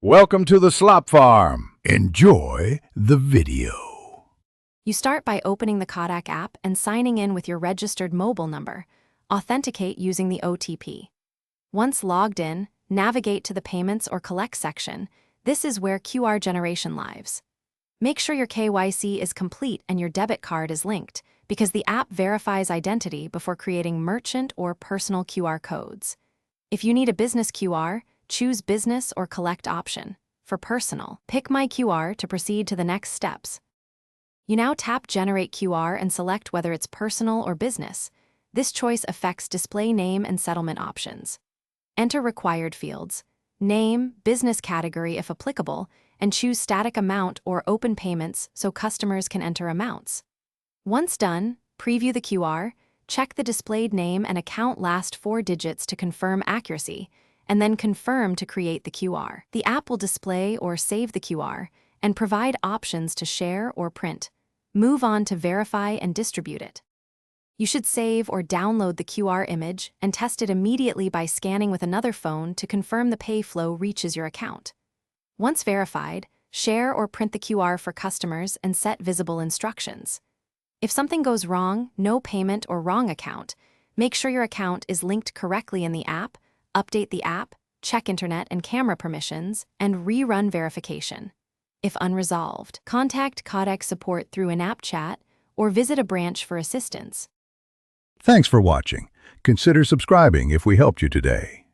Welcome to the slop farm. Enjoy the video. You start by opening the Kotak app and signing in with your registered mobile number. Authenticate using the OTP. Once logged in, navigate to the Payments or Collect section. This is where QR generation lives. Make sure your KYC is complete and your debit card is linked, because the app verifies identity before creating merchant or personal QR codes. If you need a business QR, choose Business or Collect option. For personal, pick My QR to proceed to the next steps. You now tap Generate QR and select whether it's personal or business. This choice affects display name and settlement options. Enter required fields, name, business category if applicable, and choose static amount or open payments so customers can enter amounts. Once done, preview the QR, check the displayed name and account last 4 digits to confirm accuracy, and then confirm to create the QR. The app will display or save the QR and provide options to share or print. Move on to verify and distribute it. You should save or download the QR image and test it immediately by scanning with another phone to confirm the pay flow reaches your account. Once verified, share or print the QR for customers and set visible instructions. If something goes wrong, no payment or wrong account, make sure your account is linked correctly in the app, update the app, check internet and camera permissions, and rerun verification. If unresolved, contact Kotak support through an app chat or visit a branch for assistance. Thanks for watching. Consider subscribing if we helped you today.